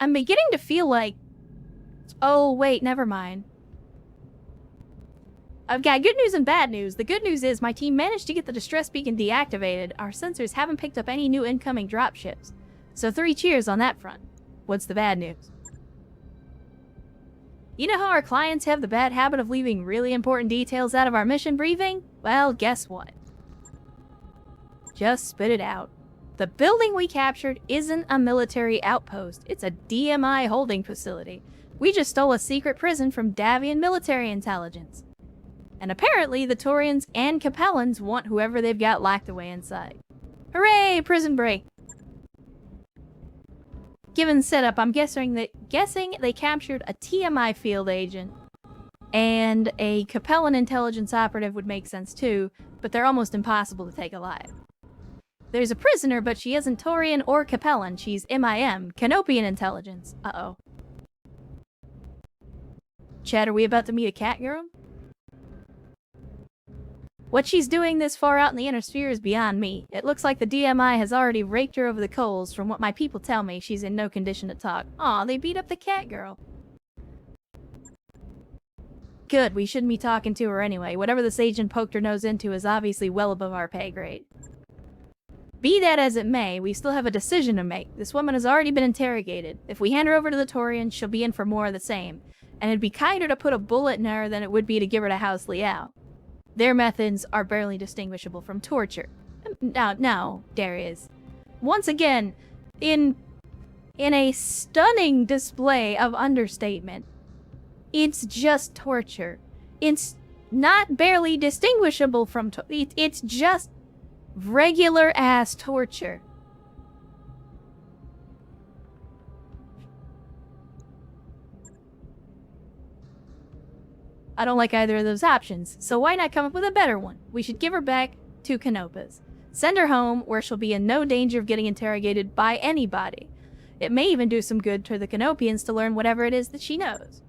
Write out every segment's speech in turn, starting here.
I'm beginning to feel like... Oh, wait, never mind. I've got good news and bad news. The good news is my team managed to get the distress beacon deactivated. Our sensors haven't picked up any new incoming dropships. So 3 cheers on that front. What's the bad news? You know how our clients have the bad habit of leaving really important details out of our mission briefing? Well, guess what? Just spit it out. The building we captured isn't a military outpost. It's a DMI holding facility. We just stole a secret prison from Davian military intelligence. And apparently the Taurians and Capellans want whoever they've got locked away inside. Hooray, prison break! Given setup, I'm guessing they captured a TMI field agent, and a Capellan intelligence operative would make sense too, but they're almost impossible to take alive. There's a prisoner, but she isn't Taurian or Capellan. She's MIM, Canopian intelligence. Uh-oh. Chad, are we about to meet a cat girl? What she's doing this far out in the inner sphere is beyond me. It looks like the DMI has already raked her over the coals. From what my people tell me, she's in no condition to talk. Aw, they beat up the cat girl. Good, we shouldn't be talking to her anyway. Whatever this agent poked her nose into is obviously well above our pay grade. Be that as it may, we still have a decision to make. This woman has already been interrogated. If we hand her over to the Taurians, she'll be in for more of the same. And it'd be kinder to put a bullet in her than it would be to give her to House Liao. Their methods are barely distinguishable from torture. No, Darius. Once again, in a stunning display of understatement, it's just torture. It's not barely distinguishable from it's just regular ass torture. I don't like either of those options, so why not come up with a better one? We should give her back to Canopas. Send her home, where she'll be in no danger of getting interrogated by anybody. It may even do some good to the Canopians to learn whatever it is that she knows.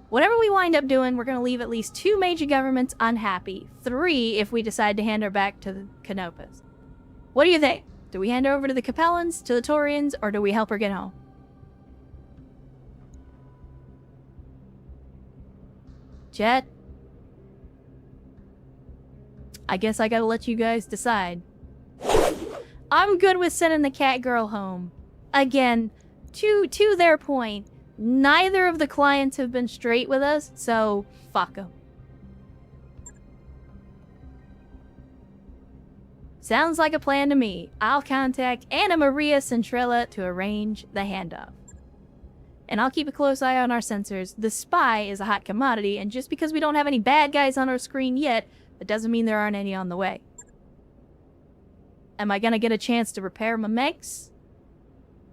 Whatever we wind up doing, we're going to leave at least 2 major governments unhappy. 3 if we decide to hand her back to the Canopas. What do you think? Do we hand her over to the Capellans, to the Taurians, or do we help her get home? Jet? I guess I gotta let you guys decide. I'm good with sending the cat girl home. Again, to their point, neither of the clients have been straight with us, so fuck them. Sounds like a plan to me. I'll contact Anna Maria Centrella to arrange the handoff. And I'll keep a close eye on our sensors. The spy is a hot commodity, and just because we don't have any bad guys on our screen yet, that doesn't mean there aren't any on the way. Am I gonna get a chance to repair my mechs?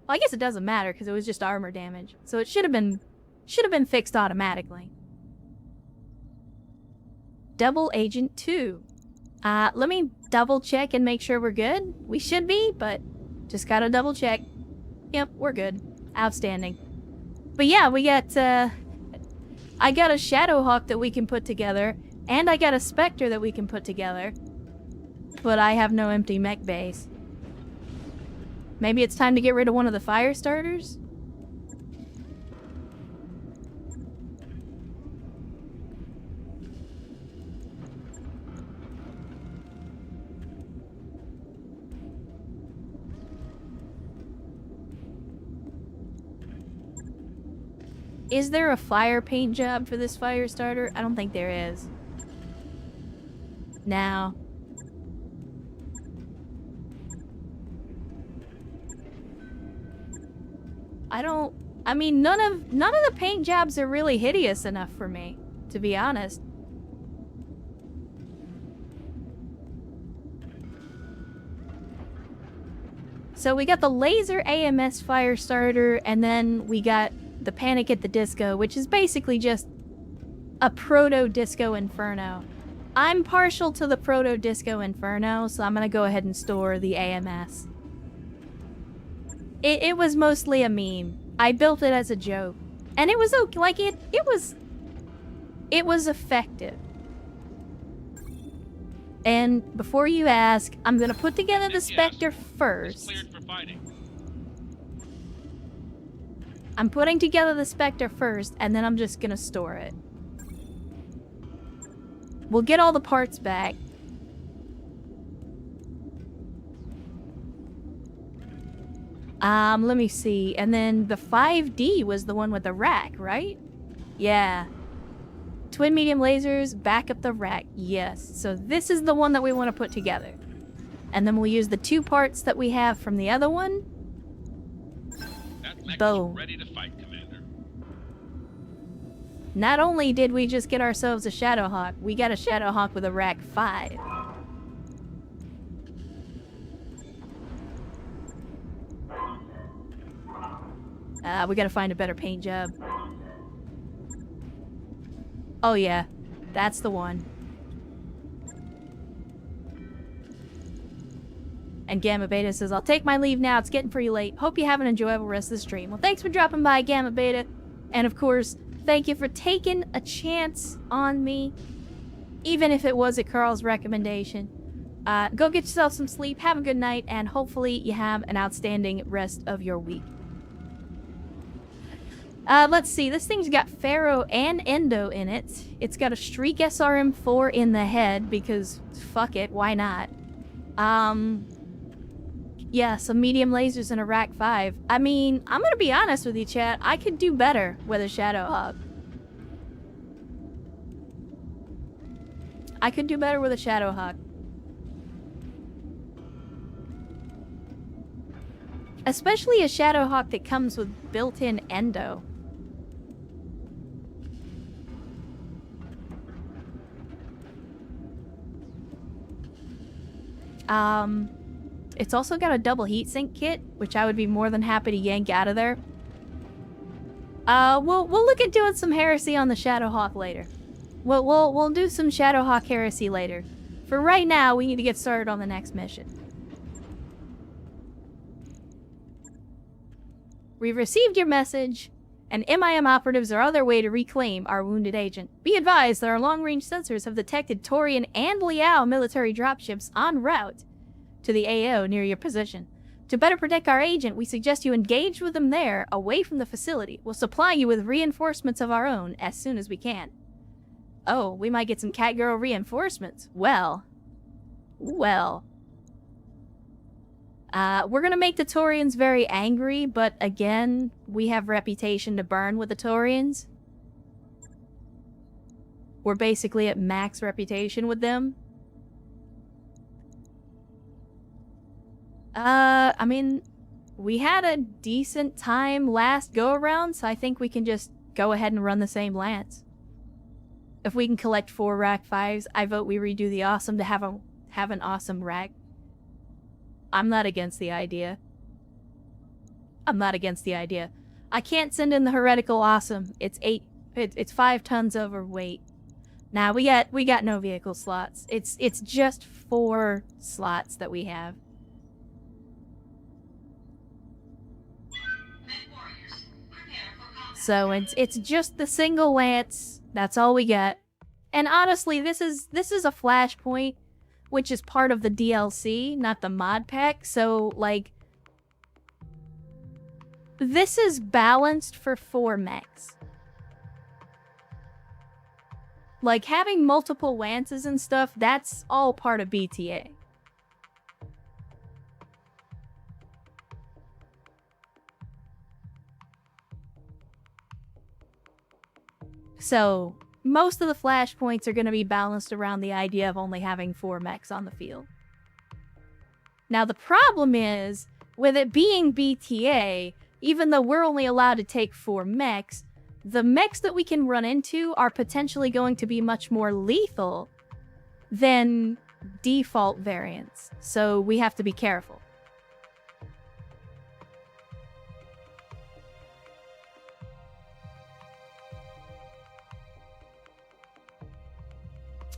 Well, I guess it doesn't matter, because it was just armor damage. So it should have been fixed automatically. Double Agent 2. Let me double check and make sure we're good. We should be, but just gotta double check. Yep, we're good. Outstanding. But yeah, we got, I got a Shadowhawk that we can put together, and I got a Spectre that we can put together. But I have no empty mech base. Maybe it's time to get rid of one of the fire starters? Is there a fire paint job for this fire starter? I don't think there is. No. I mean, none of the paint jobs are really hideous enough for me, to be honest. So we got the laser AMS fire starter, and then we got the Panic at the Disco, which is basically just a proto-disco inferno. I'm partial to the proto-disco inferno, so I'm gonna go ahead and store the AMS. It was mostly a meme. I built it as a joke. And it was okay, like it was effective. And before you ask, I'm gonna put together the Spectre first. Cleared for fighting. I'm putting together the Spectre first, and then I'm just gonna store it. We'll get all the parts back. Let me see. And then the 5D was the one with the rack, right? Yeah. Twin medium lasers, back up the rack. Yes. So this is the one that we want to put together. And then we'll use the 2 parts that we have from the other one. That mech Boom. is ready to fight, Commander. Not only did we just get ourselves a Shadowhawk, we got a Shadowhawk with a rack 5. We gotta find a better paint job. Oh yeah, that's the one. And Gamma Beta says, I'll take my leave now, it's getting pretty late. Hope you have an enjoyable rest of the stream. Well, thanks for dropping by, Gamma Beta. And of course, thank you for taking a chance on me, even if it was at Carl's recommendation. Go get yourself some sleep, have a good night, and hopefully you have an outstanding rest of your week. Let's see, this thing's got Pharaoh and Endo in it. It's got a Streak SRM-4 in the head, because fuck it, why not? Yeah, some medium lasers and a rack 5. I mean, I'm gonna be honest with you, chat, I could do better with a Shadowhawk. I could do better with a Shadowhawk. Especially a Shadowhawk that comes with built-in Endo. It's also got a double heatsink kit, which I would be more than happy to yank out of there. We'll look at doing some heresy on the Shadowhawk later. We'll do some Shadowhawk heresy later. For right now, we need to get started on the next mission. We've received your message, and MIM operatives are on their way to reclaim our wounded agent. Be advised that our long-range sensors have detected Torian and Liao military dropships en route to the AO near your position. To better protect our agent, we suggest you engage with them there, away from the facility. We'll supply you with reinforcements of our own as soon as we can. Oh, we might get some Catgirl reinforcements. Well. We're gonna make the Torians very angry, but again, we have reputation to burn with the Torians. We're basically at max reputation with them. I mean, we had a decent time last go-around, so I think we can just go ahead and run the same lance. If we can collect 4 rack 5s, I vote we redo the awesome to have an awesome rack. I'm not against the idea. I can't send in the heretical awesome. It's 5 tons overweight. Nah, we got no vehicle slots. It's just 4 slots that we have. So it's just the single lance. That's all we got. And honestly, this is a flashpoint, which is part of the DLC, not the mod pack. So like, this is balanced for 4 mechs. Like, having multiple lances and stuff, that's all part of BTA. So, most of the flashpoints are going to be balanced around the idea of only having 4 mechs on the field. Now, the problem is, with it being BTA, even though we're only allowed to take 4 mechs, the mechs that we can run into are potentially going to be much more lethal than default variants. So we have to be careful.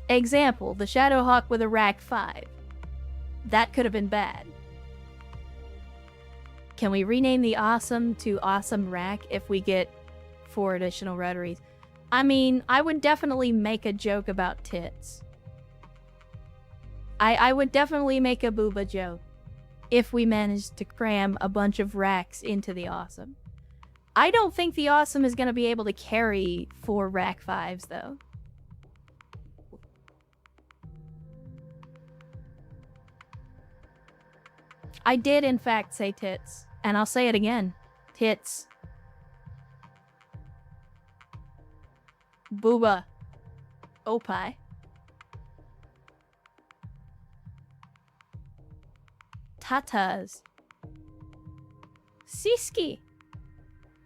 Example, the Shadowhawk with a rack 5. That could have been bad. Can we rename the Awesome to Awesome Rack if we get 4 additional rotaries? I mean, I would definitely make a joke about tits. I would definitely make a booba joke if we managed to cram a bunch of racks into the Awesome. I don't think the Awesome is going to be able to carry 4 Rack 5s, though. I did, in fact, say tits. And I'll say it again. Tits. Booba. Opie. Tatas. Siski.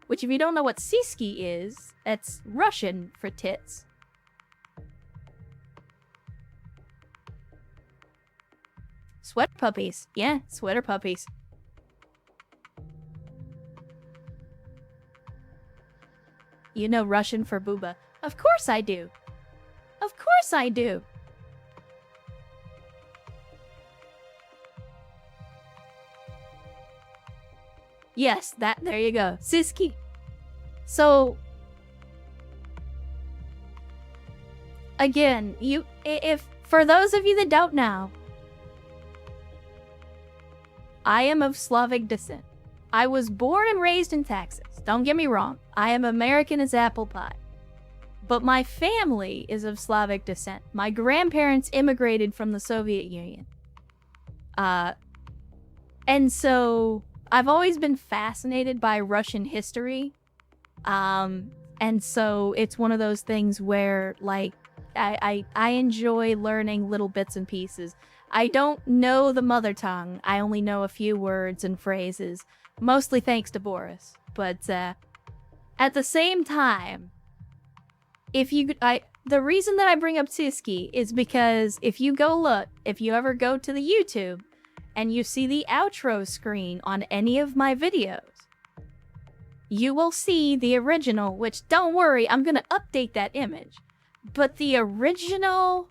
Which, if you don't know what siski is, it's Russian for tits. Sweater puppies. Yeah, sweater puppies. You know Russian for booba. Of course I do. Of course I do. Yes, there you go. Siski. So, again, if for those of you that don't know, I am of Slavic descent. I was born and raised in Texas. Don't get me wrong. I am American as apple pie. But my family is of Slavic descent. My grandparents immigrated from the Soviet Union. And so I've always been fascinated by Russian history. And so it's one of those things where, like, I enjoy learning little bits and pieces. I don't know the mother tongue. I only know a few words and phrases, mostly thanks to Boris. But at the same time, the reason that I bring up Siski is because if you ever go to the YouTube and you see the outro screen on any of my videos, you will see the original, which, don't worry, I'm gonna update that image. But the original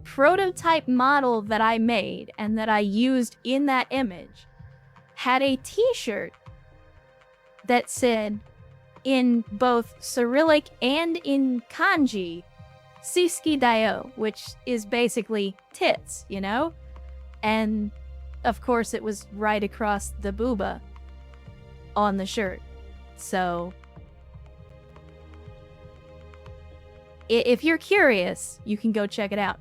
prototype model that I made and that I used in that image had a t-shirt that said, in both Cyrillic and in kanji, Siski Dayo, which is basically tits, you know? And of course it was right across the booba on the shirt. So if you're curious, you can go check it out.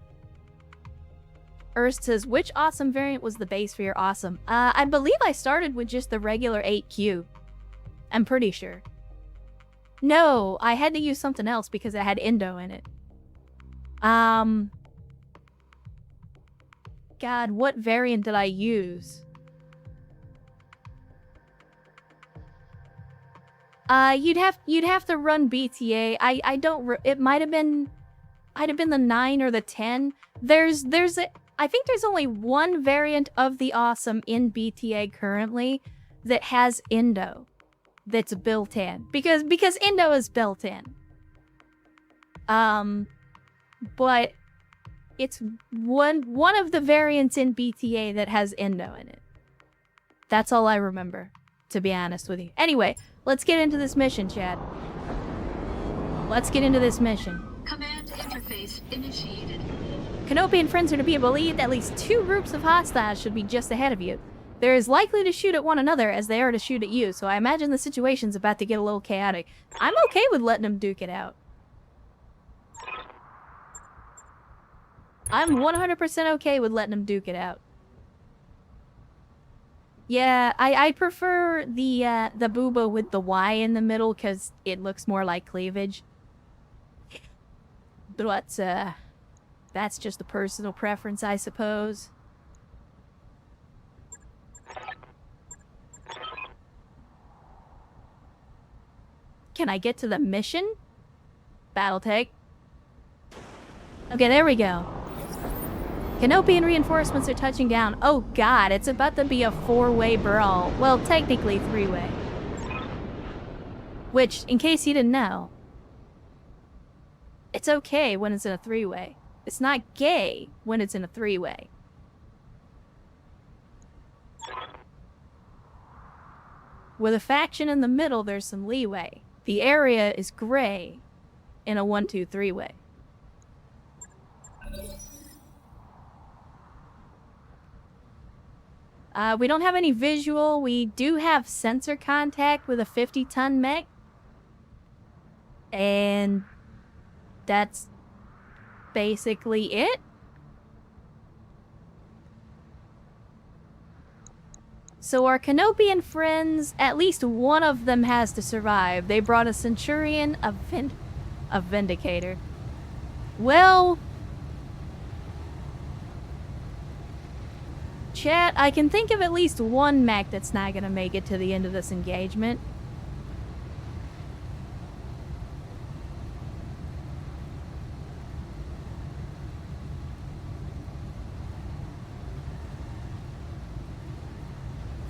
Ernst says, which awesome variant was the base for your awesome? I believe I started with just the regular 8Q. I'm pretty sure. No, I had to use something else because it had Indo in it. God, what variant did I use? You'd have to run BTA. I don't. It might have been the 9 or the 10. I think there's only one variant of the awesome in BTA currently that has Indo. That's built in because Indo is built in. But it's one of the variants in BTA that has Indo in it. That's all I remember, to be honest with you. Anyway, let's get into this mission, Chad. Let's get into this mission. Command interface initiated. Kenobi and friends are to be believed at least 2 groups of hostiles should be just ahead of you. They're as likely to shoot at one another as they are to shoot at you, so I imagine the situation's about to get a little chaotic. I'm okay with letting them duke it out. I'm 100% okay with letting them duke it out. Yeah, I prefer the booba with the Y in the middle because it looks more like cleavage. But, that's just a personal preference, I suppose. Can I get to the mission? Battletech. Okay, there we go. Canopian reinforcements are touching down. Oh god, it's about to be a 4-way brawl. Well, technically 3-way. Which, in case you didn't know, it's okay when it's in a 3-way. It's not gay when it's in a 3-way. With a faction in the middle, there's some leeway. The area is gray in a 1-2-3-way. We don't have any visual. We do have sensor contact with a 50-ton mech. And that's basically it. So our Canopian friends, at least one of them has to survive. They brought a Centurion, a Vindicator. Well... Chat, I can think of at least one mech that's not gonna make it to the end of this engagement.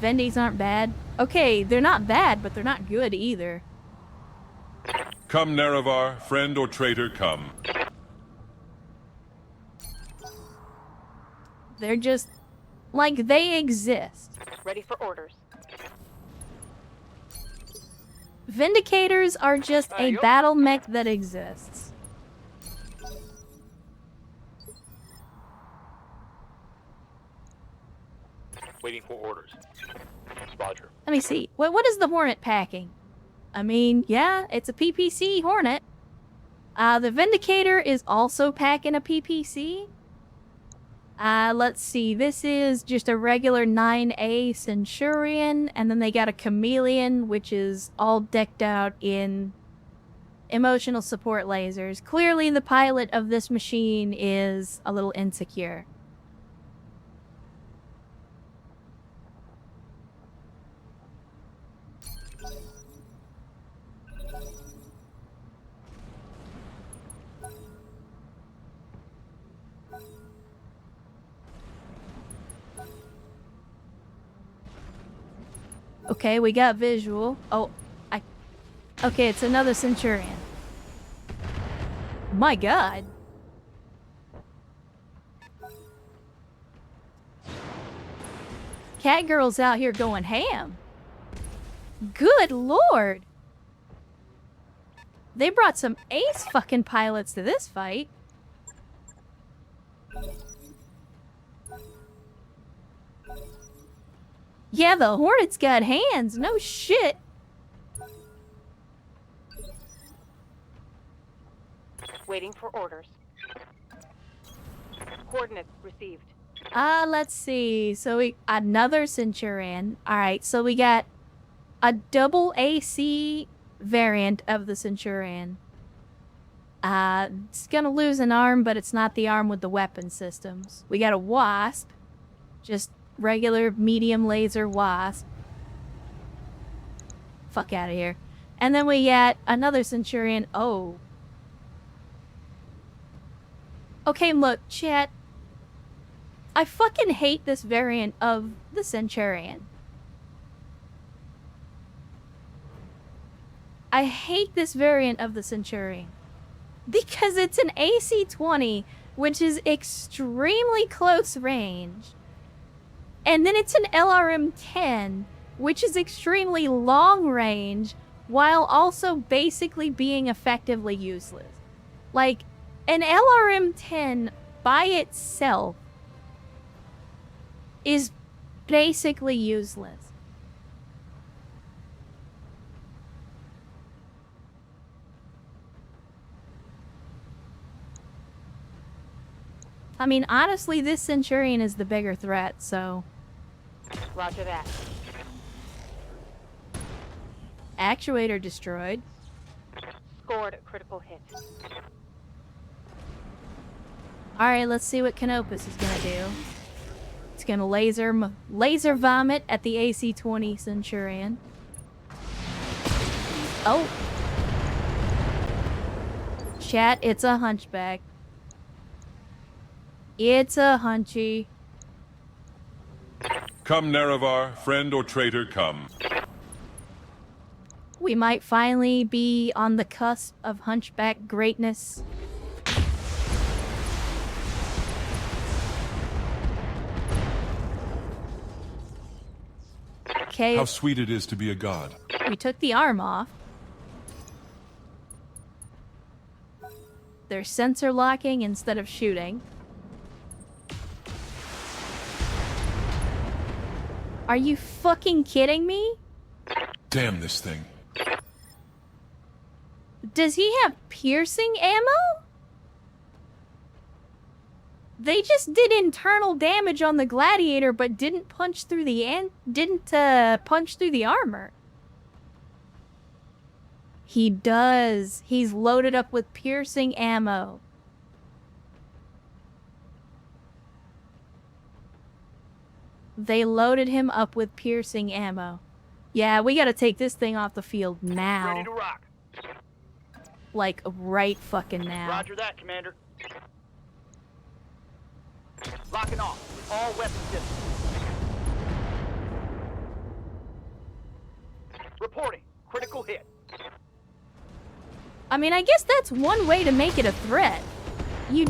Vendys aren't bad. Okay, they're not bad, but they're not good either. Come, Nerevar, friend or traitor, come. They're just... like, they exist. Ready for orders. Vindicators are just a battle mech that exists. Waiting for orders. Roger. Let me see. What is the Hornet packing? I mean, yeah, it's a PPC Hornet. The Vindicator is also packing a PPC. Let's see. This is just a regular 9A Centurion, and then they got a Chameleon, which is all decked out in emotional support lasers. Clearly, the pilot of this machine is a little insecure. Okay, we got visual. Oh, okay, it's another Centurion. My god. Catgirl's out here going ham. Good lord. They brought some ace fucking pilots to this fight. Yeah, the Hornet's got hands. No shit. Waiting for orders. Coordinates received. Let's see. So we another Centurion. Alright, so we got a double AC variant of the Centurion. It's gonna lose an arm, but it's not the arm with the weapon systems. We got a Wasp. Just regular medium laser Wasp. Fuck out of here. And then we got another Centurion. Oh. Okay, look, chat. I fucking hate this variant of the Centurion. I hate this variant of the Centurion. Because it's an AC-20, which is extremely close range. And then it's an LRM-10, which is extremely long range, while also basically being effectively useless. Like, an LRM-10 by itself is basically useless. I mean, honestly, this Centurion is the bigger threat, so... Roger that. Actuator destroyed. Scored a critical hit. Alright, let's see what Canopus is gonna do. It's gonna laser vomit at the AC-20 Centurion. Oh! Chat, it's a hunchback. It's a hunchy. Come, Nerevar, friend or traitor, come. We might finally be on the cusp of hunchback greatness. Okay, How sweet it is to be a god. we took the arm off. They're sensor locking instead of shooting. Are you fucking kidding me? Damn this thing. Does he have piercing ammo? They just did internal damage on the gladiator, but didn't punch through the punch through the armor. He does. He's loaded up with piercing ammo. They loaded him up with piercing ammo. Yeah, we gotta take this thing off the field now. Ready to rock. Like, right fucking now. Roger that, Commander. Locking off with all weapon systems. Reporting. Critical hit. I mean, I guess that's one way to make it a threat. You...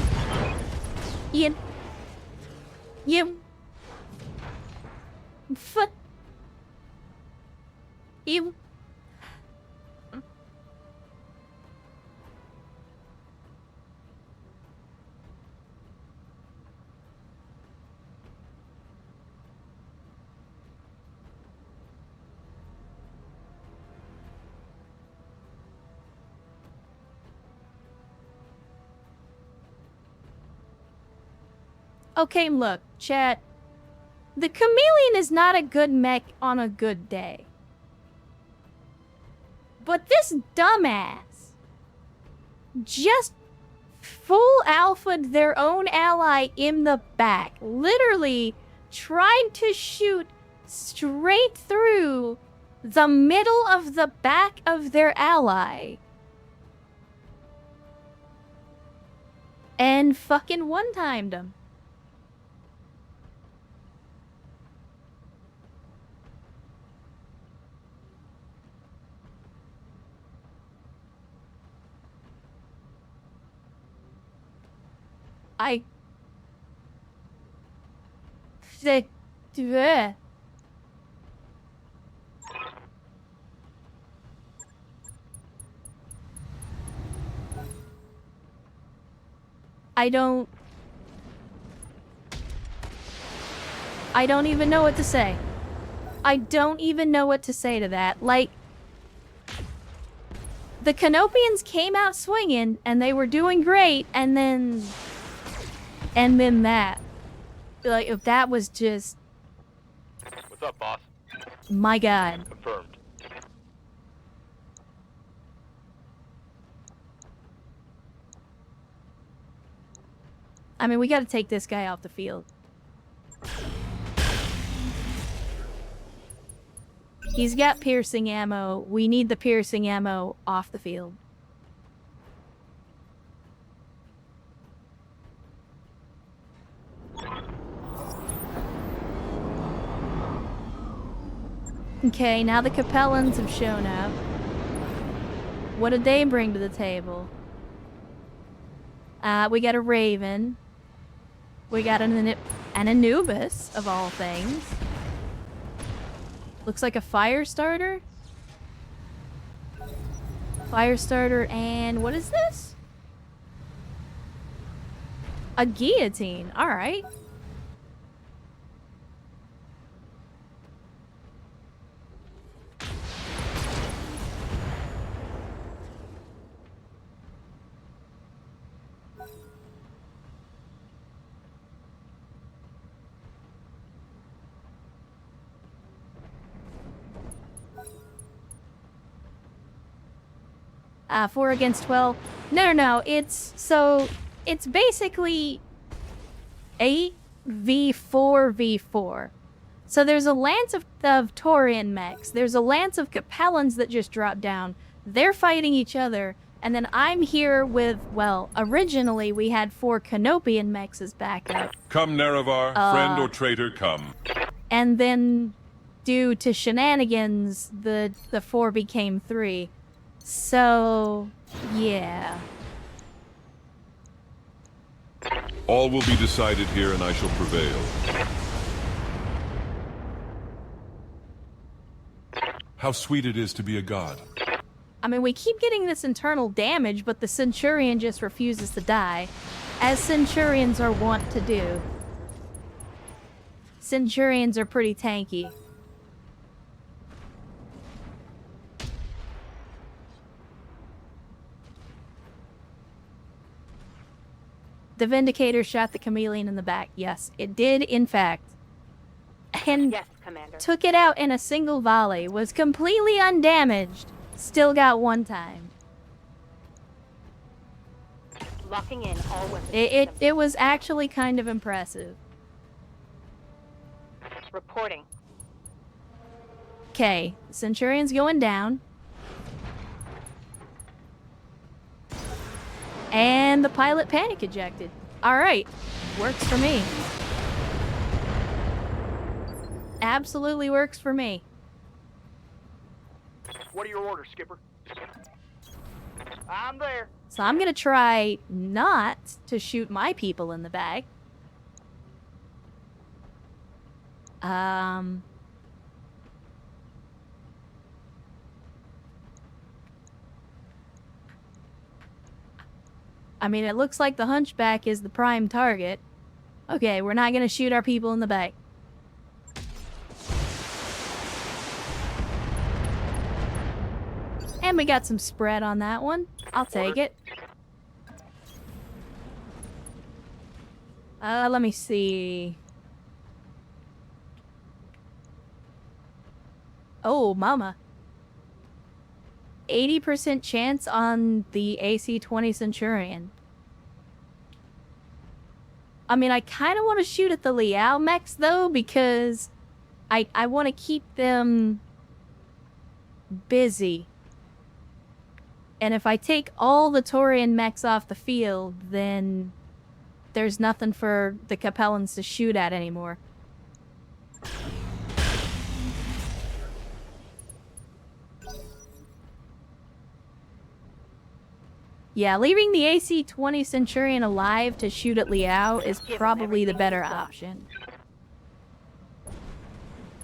Okay, look, chat. The chameleon is not a good mech on a good day. But this dumbass just full alpha'd their own ally in the back. Literally tried to shoot straight through the middle of the back of their ally. And fucking one-timed him. I don't even know what to say. I don't even know what to say to that. Like, the Canopians came out swinging, and they were doing great, and then that. Like, if that was just... What's up, boss? My God. Confirmed. I mean, we gotta take this guy off the field. He's got piercing ammo. We need the piercing ammo off the field. Okay, now the Capellans have shown up. What did they bring to the table? We got a Raven. We got an Anubis, of all things. Looks like a fire starter. Fire starter and what is this? A guillotine. All right. Four against 12. No. It's basically 8v4v4. So there's a lance of Taurian mechs. There's a lance of Capellans that just dropped down. They're fighting each other. And then I'm here with, well, originally we had 4 Canopian mechs as backup. Come, Nerevar, friend or traitor, come. And then, due to shenanigans, the 4 became 3. So, yeah. All will be decided here, and I shall prevail. How sweet it is to be a god. I mean, we keep getting this internal damage, but the Centurion just refuses to die, as Centurions are wont to do. Centurions are pretty tanky. The Vindicator shot the Chameleon in the back. Yes, it did, in fact. And Yes, Commander. took it out in a single volley. Was completely undamaged. Still got one time. Locking in all weapons. It was actually kind of impressive. Reporting. Okay, Centurion's going down. And the pilot panic ejected. Alright, works for me. Absolutely works for me. What are your orders, Skipper? I'm there. So I'm gonna try not to shoot my people in the back. I mean, it looks like the Hunchback is the prime target. Okay, we're not gonna shoot our people in the back. And we got some spread on that one. I'll take it. Let me see. Oh, mama. 80% chance on the AC-20 Centurion. I mean, I kind of want to shoot at the Liao mechs, though, because I want to keep them busy. And if I take all the Taurian mechs off the field, then there's nothing for the Capellans to shoot at anymore. Yeah, leaving the AC-20 Centurion alive to shoot at Liao is probably the better option.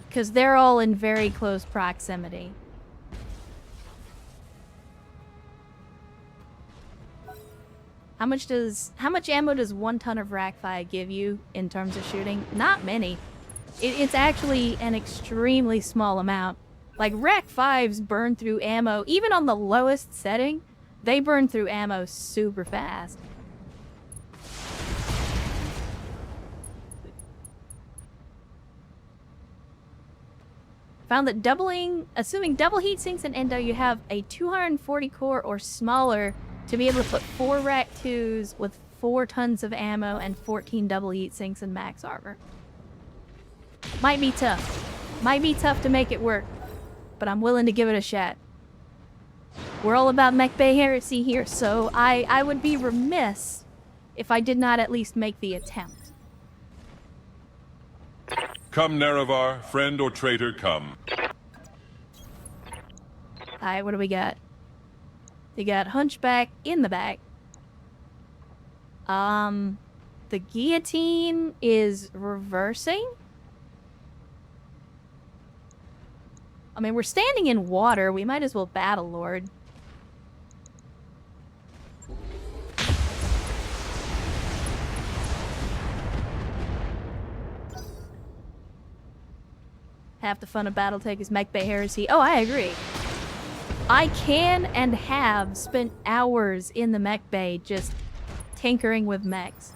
Because they're all in very close proximity. How much ammo does 1 ton of RAC-5 give you in terms of shooting? Not many. It's actually an extremely small amount. Like, RAC-5s burn through ammo, even on the lowest setting, they burn through ammo super fast. Found that assuming double heat sinks in Endo, you have a 240 core or smaller to be able to put 4 Rack 2s with 4 tons of ammo and 14 double heat sinks and max armor. Might be tough. Might be tough to make it work, but I'm willing to give it a shot. We're all about Mech Bay heresy here, so I would be remiss if I did not at least make the attempt. Come, Nerevar, friend or traitor, come. Alright, what do we got? We got Hunchback in the back. The guillotine is reversing. I mean, we're standing in water. We might as well Battle Lord. Half the fun of Battletech is Mech Bay Heresy. Oh, I agree. I can and have spent hours in the Mech Bay just tinkering with mechs.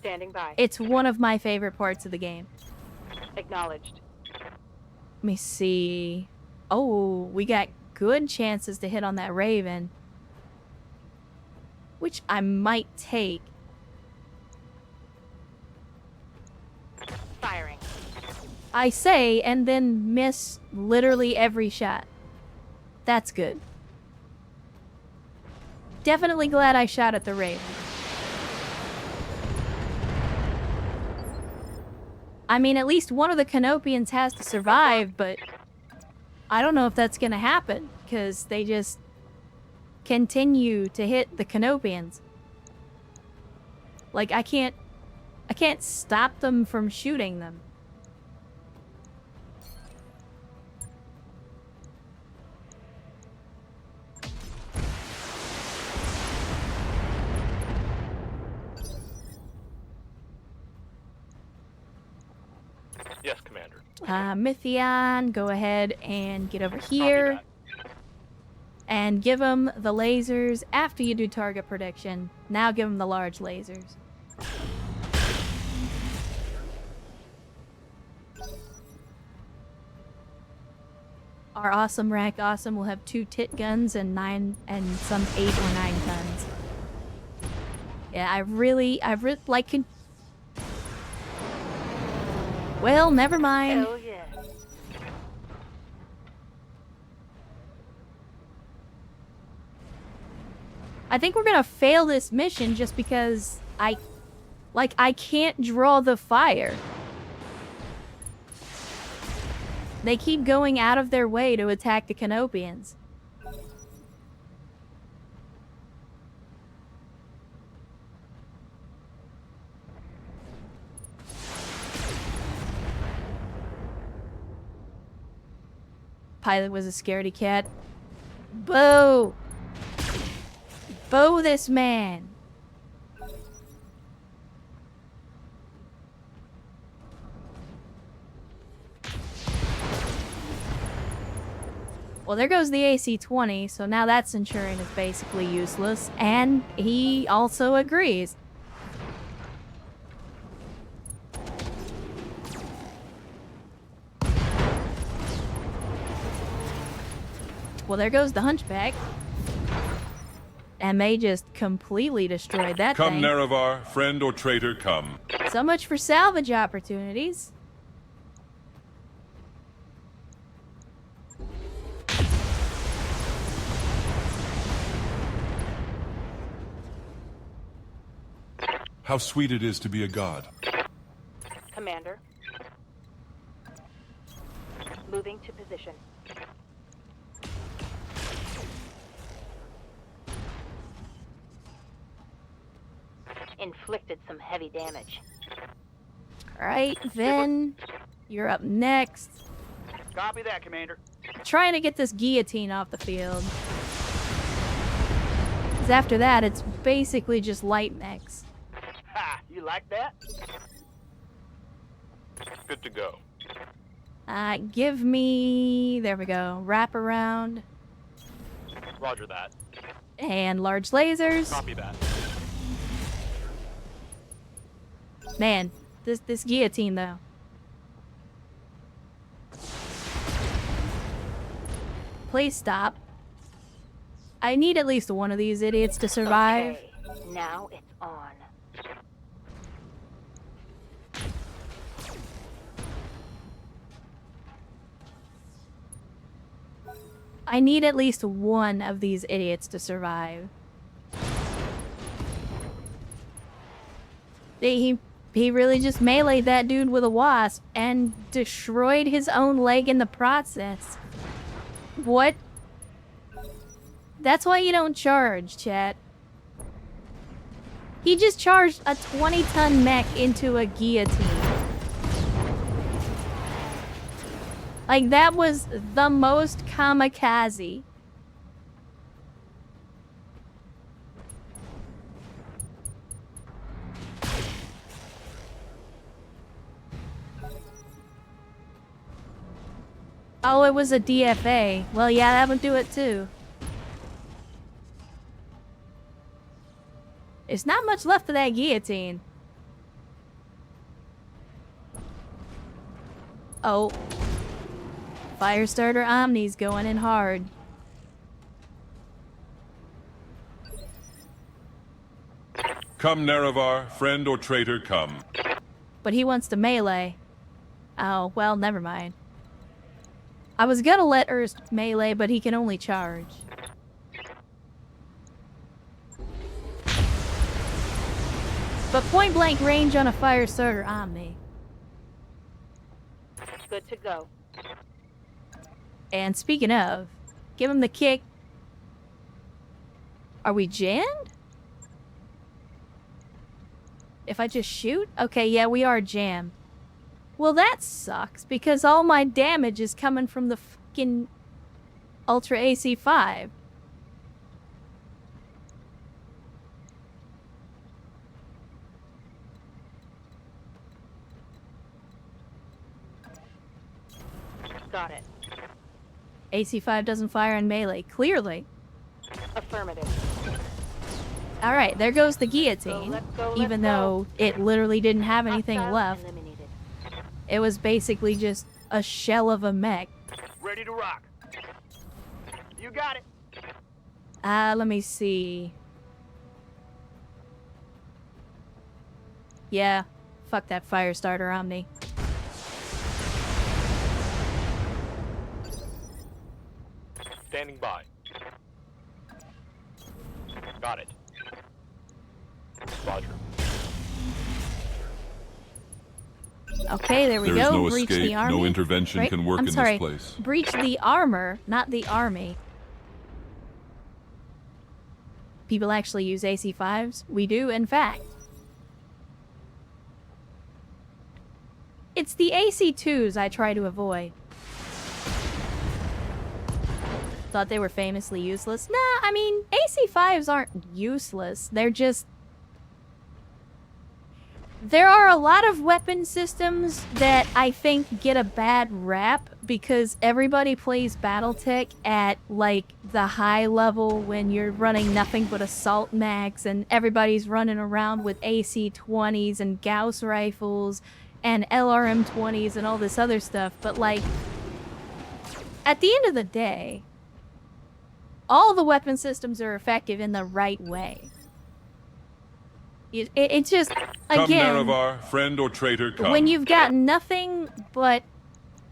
Standing by. It's one of my favorite parts of the game. Acknowledged. Let me see. Oh, we got good chances to hit on that Raven. Which I might take. Firing. I say, and then miss literally every shot. That's good. Definitely glad I shot at the Raven. I mean, at least one of the Canopians has to survive, but I don't know if that's gonna happen, because they just continue to hit the Canopians. Like, I can't stop them from shooting them. Yes, Commander. Mythion, go ahead and get over here. And give them the lasers after you do target prediction. Now give him the large lasers. Our awesome rank awesome will have 2 tit guns and 9 and some 8 or 9 tons. Yeah, I really like. Well, never mind. Hell yeah. I think we're gonna fail this mission just because I can't draw the fire. They keep going out of their way to attack the Canopians. Pilot was a scaredy cat. Boo! Boo this man! Well, there goes the AC-20, so now that Centurion is basically useless, and he also agrees. Well, there goes the Hunchback. And they just completely destroyed that Come, thing. Nerevar, friend or traitor, come. So much for salvage opportunities. How sweet it is to be a god. Commander. Moving to position. Inflicted some heavy damage. Alright, then you're up next. Copy that, Commander. Trying to get this guillotine off the field. 'Cause after that, it's basically just light mechs. Ha! You like that? Good to go. Give me... There we go. Wrap around. Roger that. And large lasers. Copy that. Man, this guillotine, though. Please stop. I need at least one of these idiots to survive. Okay, now it's on. I need at least one of these idiots to survive. He really just meleeed that dude with a wasp and destroyed his own leg in the process. What? That's why you don't charge, chat. He just charged a 20-ton mech into a guillotine. Like, that was the most kamikaze. Oh, it was a DFA. Well, yeah, that would do it too. There's not much left of that guillotine. Oh. Firestarter Omni's going in hard. Come, Nerevar, friend or traitor, come. But he wants to melee. Oh, well, never mind. I was gonna let Erst melee, but he can only charge. But point blank range on a Firestarter Omni. Good to go. And speaking of, give him the kick. Are we jammed? If I just shoot? Okay, yeah, we are jammed. Well, that sucks, because all my damage is coming from the fucking Ultra AC-5. Got it. AC-5 doesn't fire in melee, clearly. Affirmative. Alright, there goes the guillotine. Let's go, Even let's though it literally didn't have go. anything Hostile left. eliminated. It was basically just a shell of a mech. Ready to rock. You got it. Let me see. Yeah, fuck that fire starter Omni. Standing by. Got it. Roger. Okay, there we There is go. no Breach the escape, army. no intervention Right? can work I'm in sorry. this place. Breach the armor, not the army. People actually use AC5s? We do, in fact. It's the AC2s I try to avoid. Thought they were famously useless. Nah, I mean, AC5s aren't useless. They're just... There are a lot of weapon systems that I think get a bad rap because everybody plays Battletech at, like, the high level when you're running nothing but assault mags and everybody's running around with AC-20s and Gauss rifles and LRM-20s and all this other stuff. But, like, at the end of the day, all the weapon systems are effective in the right way. It's just, Come, again, Nerevar, friend or traitor, come. when you've got nothing but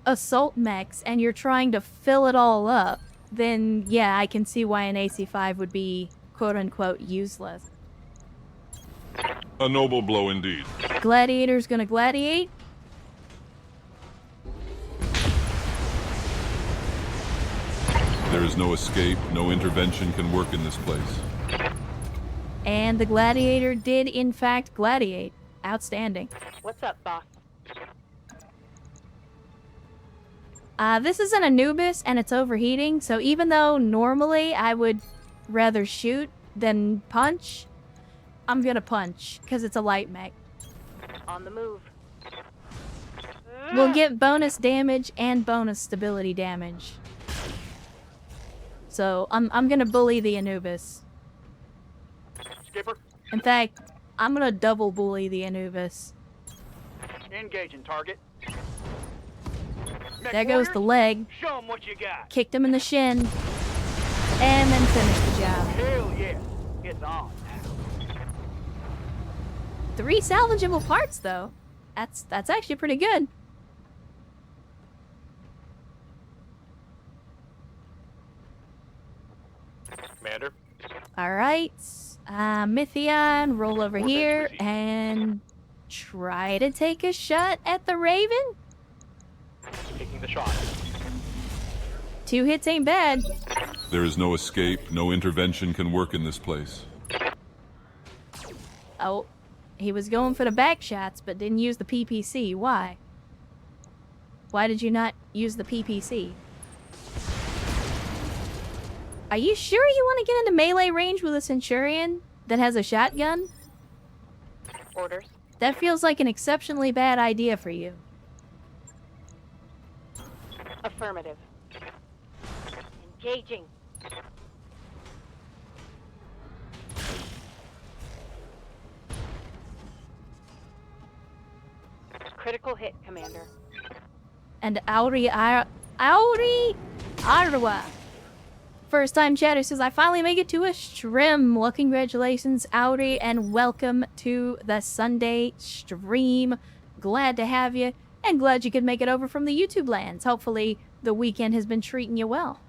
assault mechs and you're trying to fill it all up, then yeah, I can see why an AC5 would be quote-unquote useless. A noble blow indeed. Gladiator's gonna gladiate. There is no escape, no intervention can work in this place. And the gladiator did in fact gladiate. Outstanding. What's up, boss? This is an Anubis and it's overheating, so even though normally I would rather shoot than punch, I'm gonna punch, because it's a light mech. On the move. We'll get bonus damage and bonus stability damage. So, I'm gonna bully the Anubis. Skipper, In fact, I'm gonna double bully the Anubis. engaging target. Mech There goes the warriors, leg, show 'em what you got. kicked him in the shin, and then finished the job. Hell yeah. It's on. 3 salvageable parts, though. That's actually pretty good. Commander. Alright. Mythion, roll over Warheads here received. and try to take a shot at the Raven. Taking the shot. 2 hits ain't bad. There is no escape, no intervention can work in this place. Oh, he was going for the back shots, but didn't use the PPC. Why? Why did you not use the PPC? Are you sure you want to get into melee range with a Centurion that has a shotgun? Orders. That feels like an exceptionally bad idea for you. Affirmative. Engaging. Critical hit, Commander. And Auri Arwa. First time chatter says, I finally make it to a stream. Well, congratulations, Auri, and welcome to the Sunday stream. Glad to have you, and glad you could make it over from the YouTube lands. Hopefully, the weekend has been treating you well.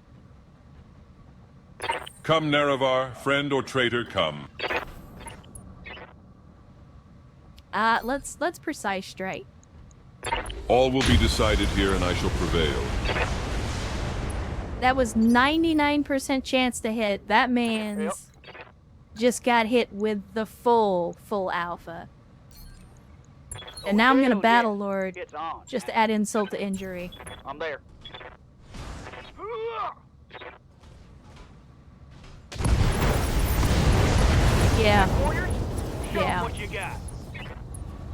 Come, Nerevar, friend or traitor, come. Let's precise straight. All will be decided here and I shall prevail. That was 99% chance to hit. That man's just got hit with the full alpha. And now I'm gonna hell Battle yeah. Lord It's on. just to add insult to injury. I'm there. Yeah, Warriors, show 'em Yeah. what you got.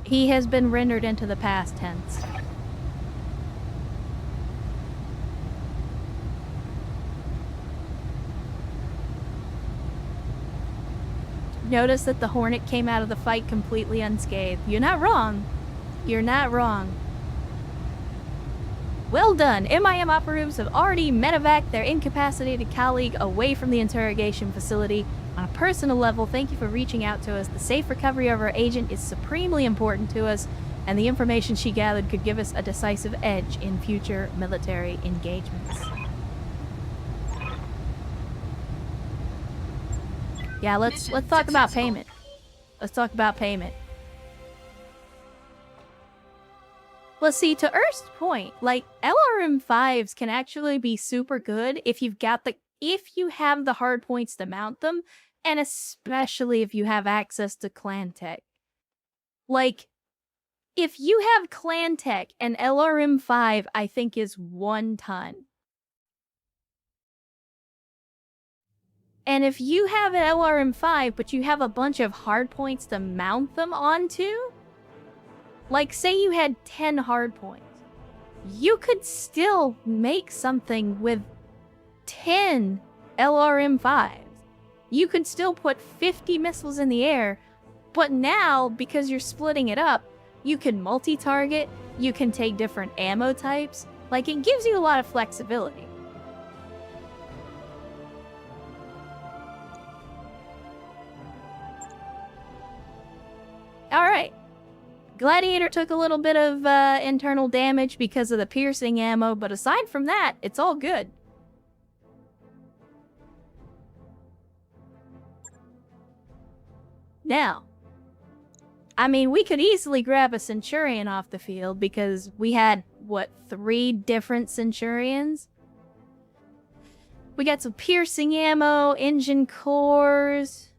he has been rendered into the past tense. notice that the Hornet came out of the fight completely unscathed. You're not wrong. You're not wrong. Well done. MIM operatives have already medevaced their incapacitated colleague away from the interrogation facility. On a personal level, thank you for reaching out to us. The safe recovery of our agent is supremely important to us, and the information she gathered could give us a decisive edge in future military engagements. Yeah, let's talk about payment. Let's talk about payment. Well, see, to Erst's point, like, LRM5s can actually be super good if you have the hard points to mount them, and especially if you have access to clan tech. Like, if you have clan tech, an LRM5, I think, is 1 ton. And if you have an LRM5, but you have a bunch of hard points to mount them onto, like, say you had 10 hard points, you could still make something with 10 LRM5s. You could still put 50 missiles in the air, but now, because you're splitting it up, you can multi-target, you can take different ammo types. Like, it gives you a lot of flexibility. Alright. Gladiator took a little bit of internal damage because of the piercing ammo, but aside from that, it's all good. Now, I mean, we could easily grab a Centurion off the field because we had, what, 3 different Centurions? We got some piercing ammo, engine cores.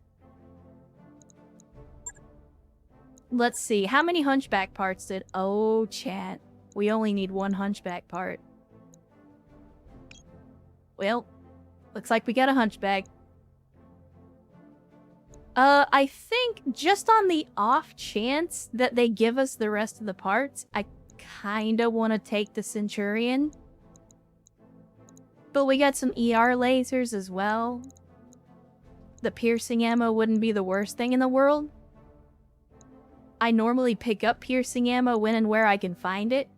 Let's see, how many hunchback parts did... Oh, chat. We only need 1 hunchback part. Well, looks like we got a hunchback. I think just on the off chance that they give us the rest of the parts, I kinda want to take the Centurion. But we got some ER lasers as well. The piercing ammo wouldn't be the worst thing in the world. I normally pick up piercing ammo when and where I can find it.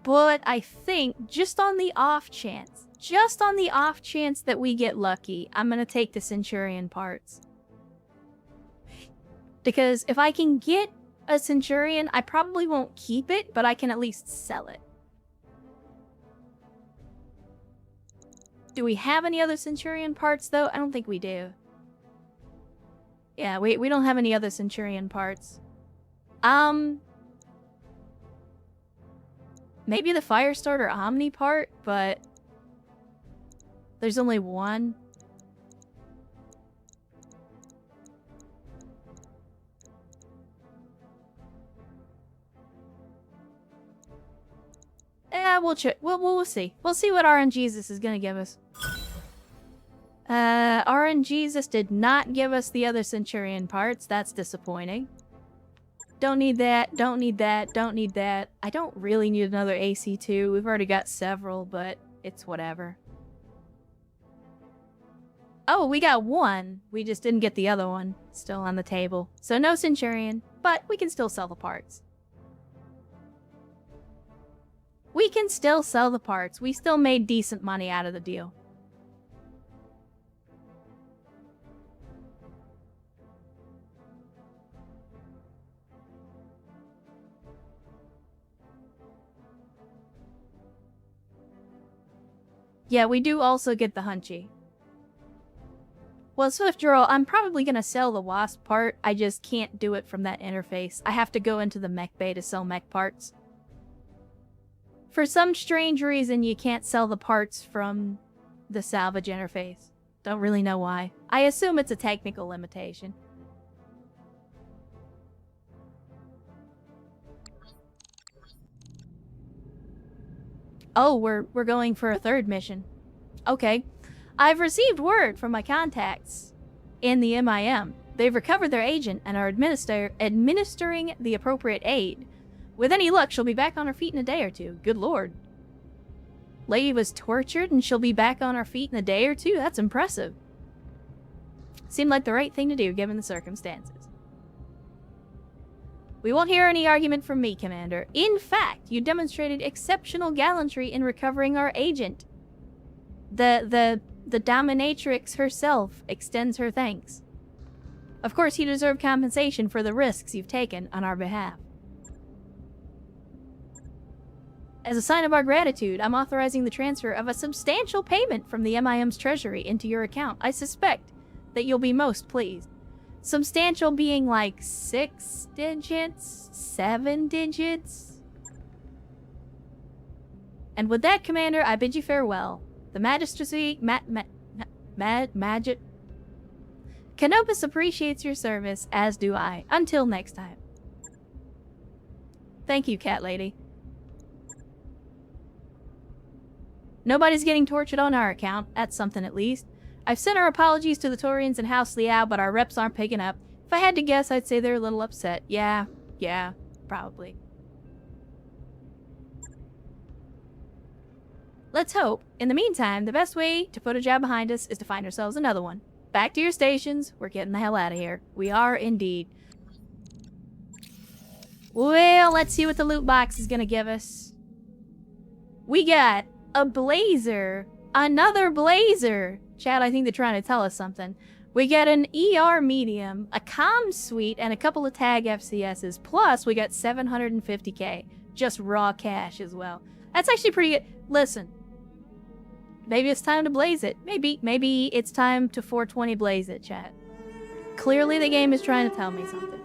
But I think, just on the off chance that we get lucky, I'm gonna take the Centurion parts. Because if I can get a Centurion, I probably won't keep it, but I can at least sell it. Do we have any other Centurion parts, though? I don't think we do. Yeah, we don't have any other Centurion parts. Maybe the Firestarter Omni part, but there's only 1. We'll check. We'll see. We'll see what RNGesus is gonna give us. RNGesus did not give us the other Centurion parts. That's disappointing. Don't need that, don't need that, don't need that. I don't really need another AC2. We've already got several, but it's whatever. Oh, we got 1. We just didn't get the other one. Still on the table. So no Centurion, but we can still sell the parts. We can still sell the parts. We still made decent money out of the deal. Yeah, we do also get the Hunchy. Well, Swiftdraw, I'm probably gonna sell the Wasp part. I just can't do it from that interface. I have to go into the mech bay to sell mech parts. For some strange reason, you can't sell the parts from the salvage interface. Don't really know why. I assume it's a technical limitation. Oh, we're going for a 3rd mission. Okay. I've received word from my contacts in the MIM. They've recovered their agent and are administering the appropriate aid. With any luck, she'll be back on her feet in a day or 2. Good lord. Lady was tortured and she'll be back on her feet in a day or two? That's impressive. Seemed like the right thing to do given the circumstances. We won't hear any argument from me, Commander. In fact, you demonstrated exceptional gallantry in recovering our agent. The dominatrix herself extends her thanks. Of course, you deserve compensation for the risks you've taken on our behalf. As a sign of our gratitude, I'm authorizing the transfer of a substantial payment from the MIM's treasury into your account. I suspect that you'll be most pleased. Substantial being like 6 digits? 7 digits? And with that, Commander, I bid you farewell. The Magistracy... Canopus appreciates your service, as do I. Until next time. Thank you, Cat Lady. Nobody's getting tortured on our account. That's something at least. I've sent our apologies to the Torians and House Liao, but our reps aren't picking up. If I had to guess, I'd say they're a little upset. Yeah, probably. Let's hope. In the meantime, the best way to put a job behind us is to find ourselves another one. Back to your stations. We're getting the hell out of here. We are indeed. Well, let's see what the loot box is gonna give us. We got a blazer. Another blazer. Chad, I think they're trying to tell us something. We get an ER medium, a comm suite, and a couple of tag FCSs. Plus, we got 750k. Just raw cash as well. That's actually pretty good. Listen. Maybe it's time to blaze it. Maybe it's time to 420 blaze it, chat. Clearly the game is trying to tell me something.